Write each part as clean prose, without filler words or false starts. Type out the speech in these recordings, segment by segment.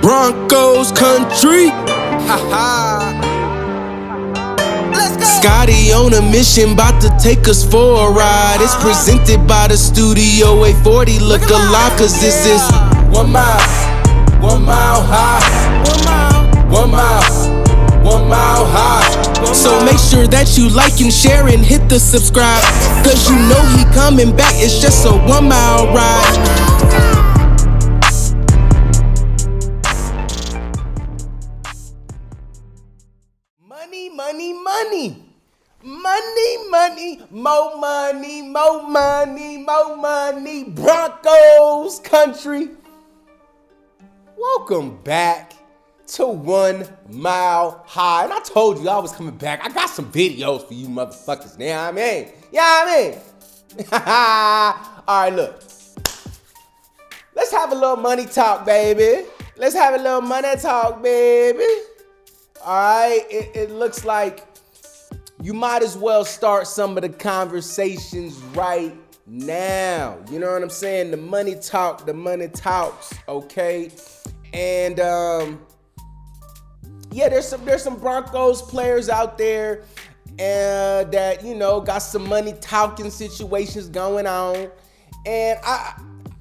Broncos country. Scotty on a mission, bout to take us for a ride. It's presented by the Studio 840. Look alive, cause this is 1 mile, 1 mile high. 1 mile, 1 mile high. So make sure that you like and share and hit the subscribe, cause you know he coming back. It's just a 1 mile ride. More money, Broncos country. Welcome back to 1 mile high. And I told you I was coming back. I got some videos for you motherfuckers. You know what I mean? All right, look. Let's have a little money talk, baby. Let's have a little money talk, baby. All right, it looks like you might as well start some of the conversations right now. You know what I'm saying? The money talk, the money talks, okay? And yeah, there's some Broncos players out there that, you know, got some money talking situations going on. And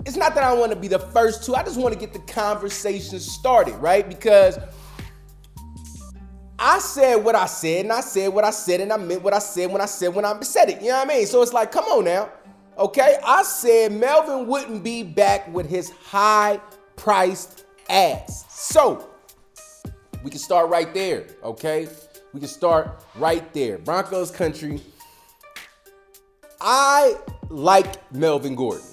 it's not that I want to be the first to, I just want to get the conversation started, right? Because I said what I said, and I said what I said, and I meant what I said when I said it. You know what I mean? So it's like, come on now. Okay? I said Melvin wouldn't be back with his high-priced ass. So we can start right there, okay? We can start right there. Broncos country. I like Melvin Gordon.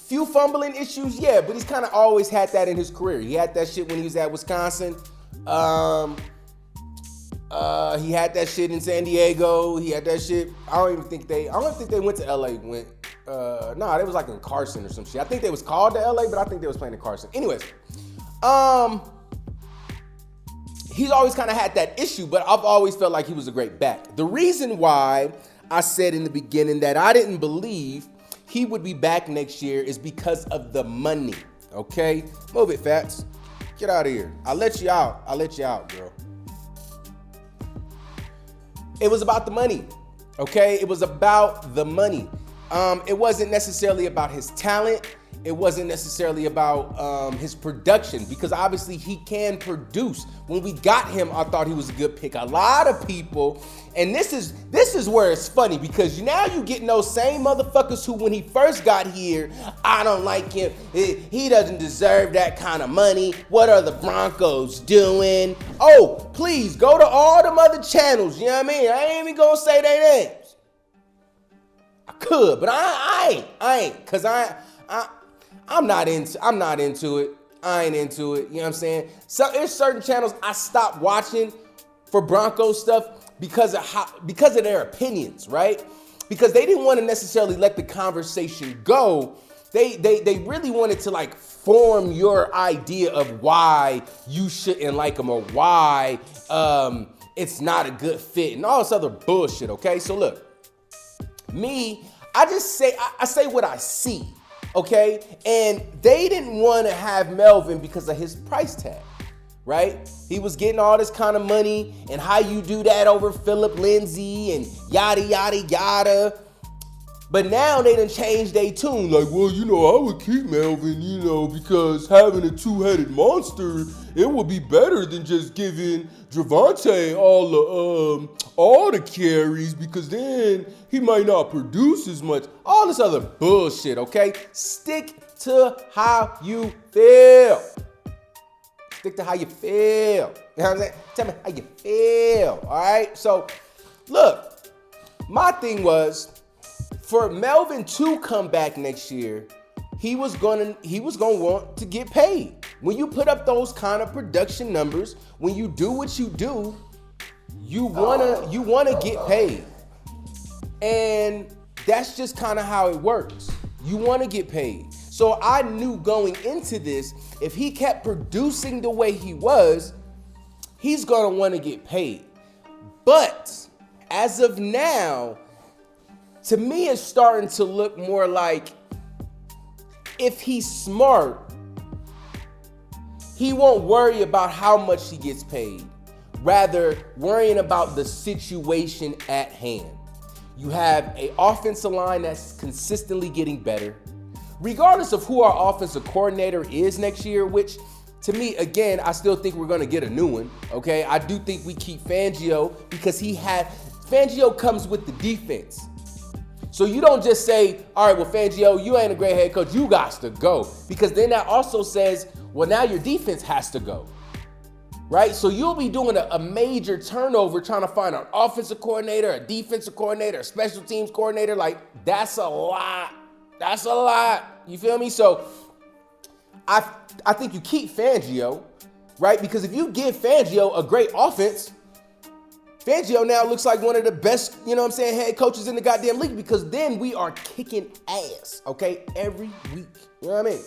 Few fumbling issues, yeah, but he's kind of always had that in his career. He had that shit when he was at Wisconsin. He had that shit in San Diego. He had that shit. I don't think they went to LA. No, they was like in Carson or some shit. I think they was called to LA, but I think they was playing in Carson. Anyways, he's always kind of had that issue, but I've always felt like he was a great back. The reason why I said in the beginning that I didn't believe he would be back next year is because of the money. Okay, move it, Fats. Get out of here. I'll let you out, girl. It was about the money, okay? It was about the money. It wasn't necessarily about his talent. It wasn't necessarily about his production, because obviously he can produce. When we got him, I thought he was a good pick. A lot of people, and this is where it's funny, because now you getting those same motherfuckers who, when he first got here, I don't like him. He doesn't deserve that kind of money. What are the Broncos doing? Oh, please go to all them other channels. You know what I mean? I ain't even gonna say their names. I could, but I ain't, cause I'm not into it. I ain't into it. You know what I'm saying? So there's certain channels I stopped watching for Broncos stuff because of their opinions, right? Because they didn't want to necessarily let the conversation go. They really wanted to like form your idea of why you shouldn't like them or why it's not a good fit and all this other bullshit. Okay, so look, I say what I see. Okay, and they didn't want to have Melvin because of his price tag, right? He was getting all this kind of money, and how you do that over Philip Lindsay and yada, yada, yada. But now they done changed their tune. Like, well, you know, I would keep Melvin, you know, because having a two-headed monster, it would be better than just giving Javonte all the carries, because then he might not produce as much. All this other bullshit, okay? Stick to how you feel. Stick to how you feel. You know what I'm saying? Tell me how you feel, all right? So, look, my thing was, for Melvin to come back next year, he was gonna want to get paid. When you put up those kind of production numbers, when you do what you do, you wanna get paid. And that's just kind of how it works. You wanna get paid. So I knew going into this, if he kept producing the way he was, he's gonna wanna get paid. But as of now, to me, it's starting to look more like, if he's smart, He won't worry about how much he gets paid, rather worrying about the situation at hand. You have an offensive line that's consistently getting better, regardless of who our offensive coordinator is next year, which to me, again, I still think we're going to get a new one, okay? I do think we keep Fangio because Fangio comes with the defense. So you don't just say, all right, well, Fangio, you ain't a great head coach. You got to go. Because then that also says, well, now your defense has to go, right? So you'll be doing a major turnover trying to find an offensive coordinator, a defensive coordinator, a special teams coordinator. Like, that's a lot. That's a lot. You feel me? So I think you keep Fangio, right? Because if you give Fangio a great offense, Fangio now looks like one of the best, head coaches in the goddamn league, because then we are kicking ass, okay, every week. You know what I mean?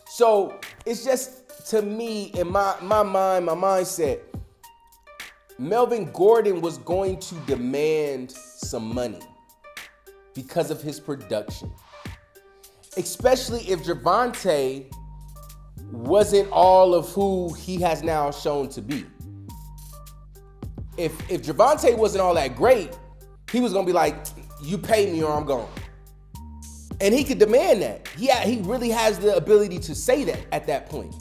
So it's just, to me, in my mind, my mindset, Melvin Gordon was going to demand some money because of his production, especially if Javonte wasn't all of who he has now shown to be. If Javonte wasn't all that great, he was going to be like, you pay me or I'm gone. And he could demand that. He really has the ability to say that at that point.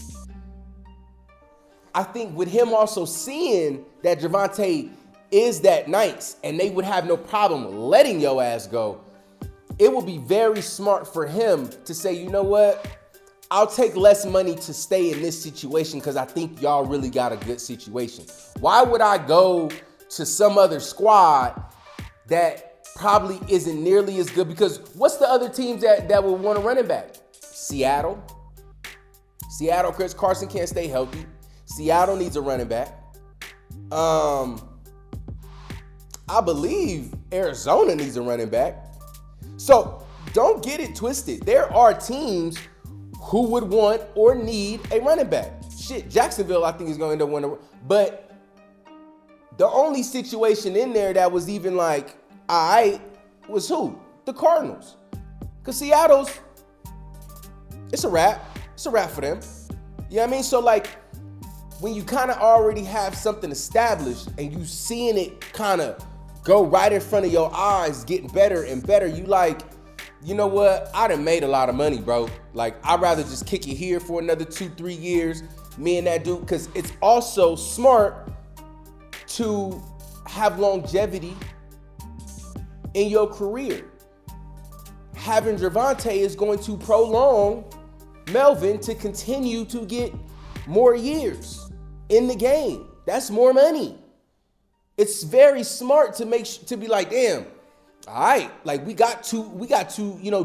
I think with him also seeing that Javonte is that nice and they would have no problem letting your ass go, it would be very smart for him to say, you know what? I'll take less money to stay in this situation because I think y'all really got a good situation. Why would I go to some other squad that probably isn't nearly as good? Because what's the other teams that would want a running back? Seattle, Chris Carson can't stay healthy. Seattle needs a running back. I believe Arizona needs a running back. So don't get it twisted. There are teams who would want or need a running back. Shit, Jacksonville, I think, is going to end up winning. But the only situation in there that was even like, all right, was who? The Cardinals. Because Seattle's, it's a wrap. It's a wrap for them. You know what I mean? So, like, when you kind of already have something established and you seeing it kind of go right in front of your eyes, getting better and better, you like, you know what? I done made a lot of money, bro. Like, I'd rather just kick it here for another 2-3 years, me and that dude, because it's also smart to have longevity in your career. Having Javonte is going to prolong Melvin to continue to get more years in the game. That's more money. It's very smart to be like, damn, all right, like we got two,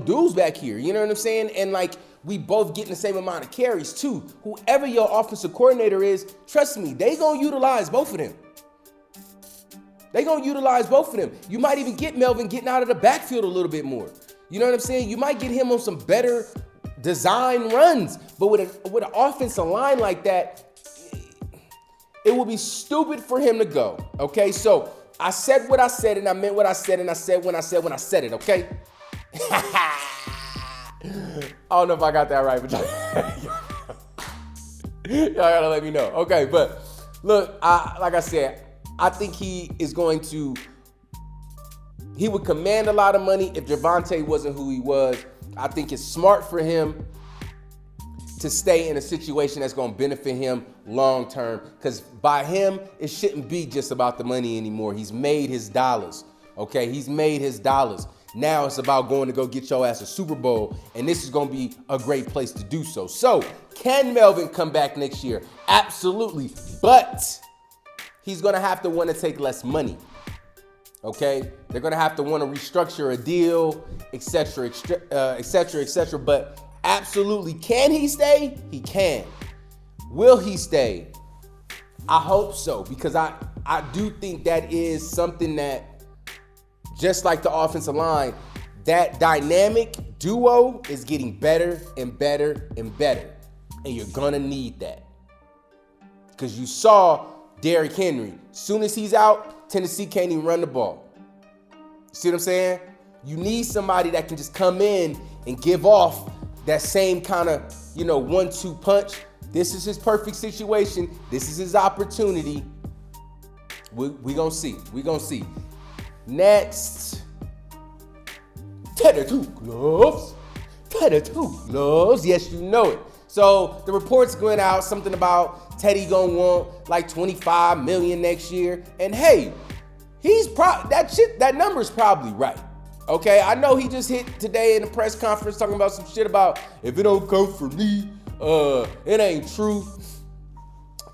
dudes back here. You know what I'm saying? And like we both getting the same amount of carries too. Whoever your offensive coordinator is, trust me, they gonna utilize both of them. You might even get Melvin getting out of the backfield a little bit more. You know what I'm saying? You might get him on some better design runs. But with an offensive line like that, it would be stupid for him to go. Okay, so I said what I said, and I meant what I said, and I said when I said it, okay? I don't know if I got that right, but y'all gotta let me know. Okay, but look, like I said, I think he would command a lot of money if Javonte wasn't who he was. I think it's smart for him to stay in a situation that's going to benefit him long term, because by him, it shouldn't be just about the money anymore. He's made his dollars, okay? He's made his dollars. Now it's about going to go get your ass a Super Bowl, and this is going to be a great place to do so. So, can Melvin come back next year? Absolutely, but he's going to have to want to take less money, okay? They're going to have to want to restructure a deal, et cetera, et cetera, but absolutely, can he stay? He can. Will he stay? I hope so, because I do think that is something that, just like the offensive line, that dynamic duo is getting better and better and better. And you're going to need that. Because you saw Derrick Henry. Soon as he's out, Tennessee can't even run the ball. See what I'm saying? You need somebody that can just come in and give off that same kind of, 1-2 punch This is his perfect situation. This is his opportunity. We gonna see. We gonna see. Next, Teddy Two Gloves. Teddy Two Gloves. Yes, you know it. So the reports going out something about Teddy gonna want like $25 million next year. And hey, that number's probably right. Okay, I know he just hit today in a press conference talking about some shit about if it don't come from me, it ain't true.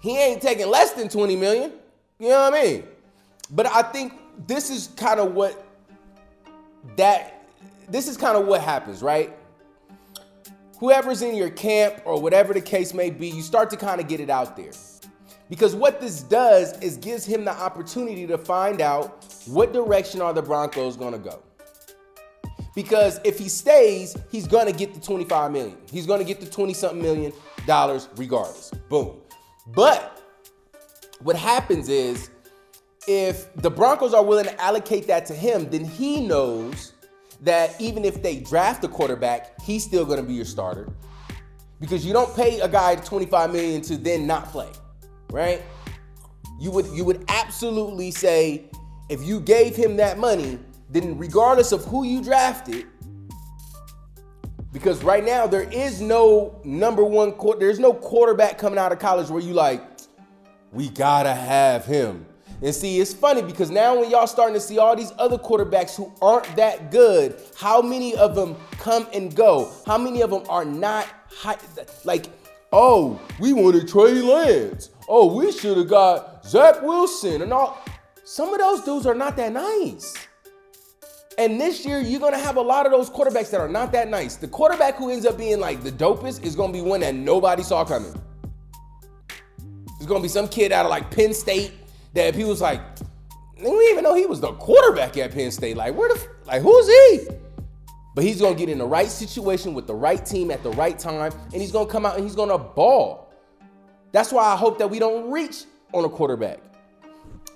He ain't taking less than 20 million. You know what I mean? But I think this is kind of what happens, right? Whoever's in your camp or whatever the case may be, you start to kind of get it out there. Because what this does is gives him the opportunity to find out what direction are the Broncos going to go. Because if he stays, he's going to get the $25 million. He's going to get the 20-something million dollars regardless. Boom. But what happens is if the Broncos are willing to allocate that to him, then he knows that even if they draft a quarterback, he's still going to be your starter. Because you don't pay a guy $25 million to then not play, right? You would absolutely say if you gave him that money, then regardless of who you drafted, because right now there is no there's no quarterback coming out of college where you like, we gotta have him. And see, it's funny because now when y'all starting to see all these other quarterbacks who aren't that good, how many of them come and go? How many of them are not high, like, oh, we wanted Trey Lance. Oh, we should have got Zach Wilson and all. Some of those dudes are not that nice. And this year, you're going to have a lot of those quarterbacks that are not that nice. The quarterback who ends up being like the dopest is going to be one that nobody saw coming. It's going to be some kid out of like Penn State that people's like, we didn't even know he was the quarterback at Penn State. Like, who's he? But he's going to get in the right situation with the right team at the right time, and he's going to come out and he's going to ball. That's why I hope that we don't reach on a quarterback.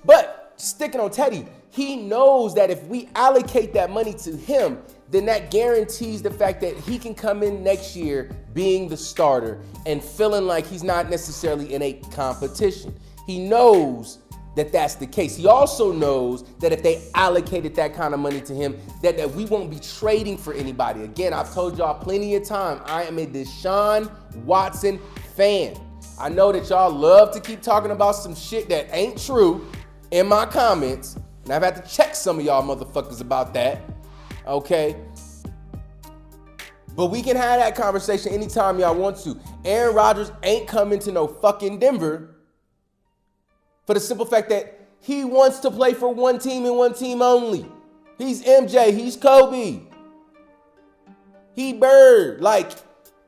But sticking on Teddy, he knows that if we allocate that money to him, then that guarantees the fact that he can come in next year being the starter and feeling like he's not necessarily in a competition. He knows that that's the case. He also knows that if they allocated that kind of money to him, that we won't be trading for anybody. Again, I've told y'all plenty of time, I am a Deshaun Watson fan. I know that y'all love to keep talking about some shit that ain't true in my comments, and I've had to check some of y'all motherfuckers about that, okay? But we can have that conversation anytime y'all want to. Aaron Rodgers ain't coming to no fucking Denver for the simple fact that he wants to play for one team and one team only. He's MJ, he's Kobe. He Bird. Like,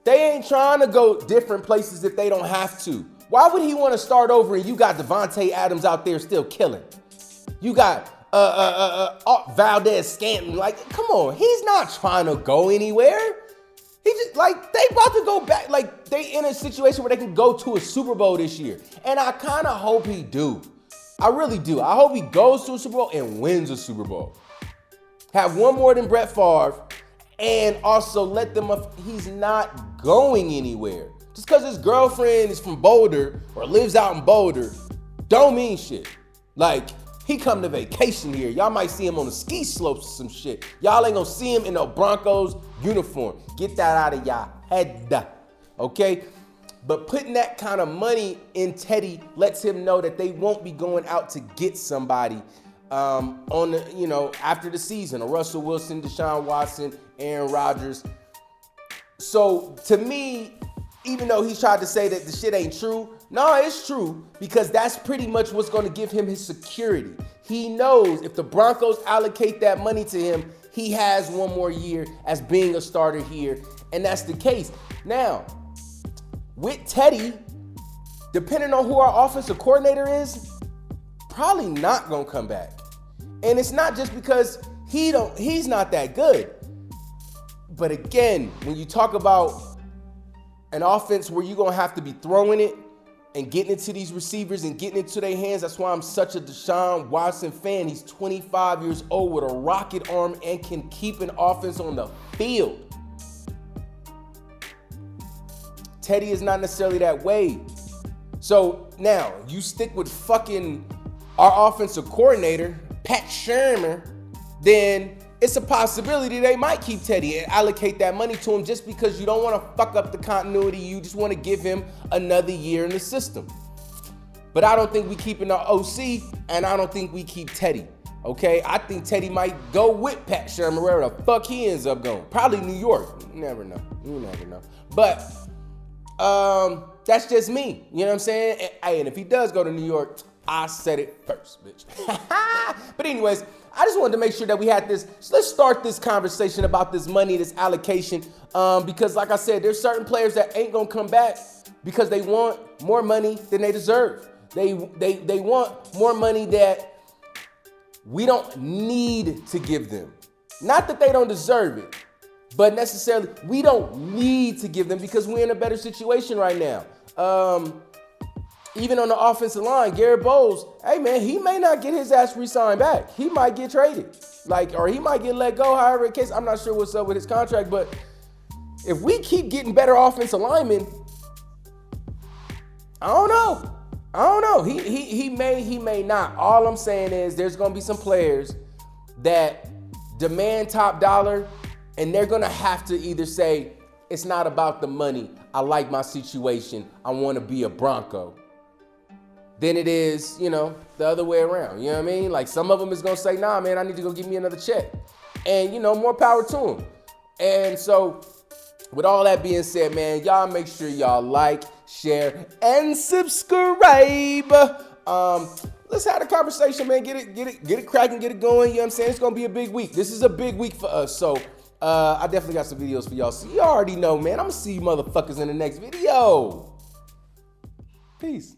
they ain't trying to go different places if they don't have to. Why would he want to start over and you got Devontae Adams out there still killing? You got Valdez Scantling. Like, come on, he's not trying to go anywhere. He just, like, they about to go back. Like, they in a situation where they can go to a Super Bowl this year. And I kind of hope he do. I really do. I hope he goes to a Super Bowl and wins a Super Bowl. Have one more than Brett Favre. And also let them up. He's not going anywhere. Just because his girlfriend is from Boulder or lives out in Boulder don't mean shit. Like, he come to vacation here. Y'all might see him on the ski slopes or some shit. Y'all ain't gonna see him in no Broncos uniform. Get that out of y'all head, okay? But putting that kind of money in Teddy lets him know that they won't be going out to get somebody on the, after the season. A Russell Wilson, Deshaun Watson, Aaron Rodgers. So to me, even though he's tried to say that the shit ain't true, no, it's true, because that's pretty much what's going to give him his security. He knows if the Broncos allocate that money to him, he has one more year as being a starter here, and that's the case. Now, with Teddy, depending on who our offensive coordinator is, probably not going to come back. And it's not just because he's not that good. But again, when you talk about an offense where you're going to have to be throwing it and getting it to these receivers and getting it to their hands, that's why I'm such a Deshaun Watson fan. He's 25 years old with a rocket arm and can keep an offense on the field. Teddy is not necessarily that way. So now you stick with fucking our offensive coordinator, Pat Shermer, then it's a possibility they might keep Teddy and allocate that money to him just because you don't want to fuck up the continuity. You just want to give him another year in the system. But I don't think we keeping our OC, and I don't think we keep Teddy. Okay, I think Teddy might go with Pat Shermer wherever the fuck he ends up going. Probably New York. You never know. You never know. But that's just me. You know what I'm saying? And if he does go to New York, I said it first, bitch. But anyways, I just wanted to make sure that we had this. So let's start this conversation about this money, this allocation. Because like I said, there's certain players that ain't gonna come back because they want more money than they deserve. They want more money that we don't need to give them. Not that they don't deserve it, but necessarily we don't need to give them because we're in a better situation right now. Even on the offensive line, Garrett Bowles, hey man, he may not get his ass re-signed back. He might get traded, or he might get let go, however the case. I'm not sure what's up with his contract, but if we keep getting better offensive linemen, I don't know. He may not. All I'm saying is there's gonna be some players that demand top dollar, and they're gonna have to either say, it's not about the money, I like my situation, I wanna be a Bronco, than it is, the other way around. You know what I mean? Like some of them is gonna say, nah, man, I need to go give me another check. And more power to them. And so with all that being said, man, y'all make sure y'all like, share, and subscribe. Let's have a conversation, man. Get it cracking, get it going. You know what I'm saying? It's gonna be a big week. This is a big week for us. So I definitely got some videos for y'all. So you already know, man. I'm gonna see you motherfuckers in the next video. Peace.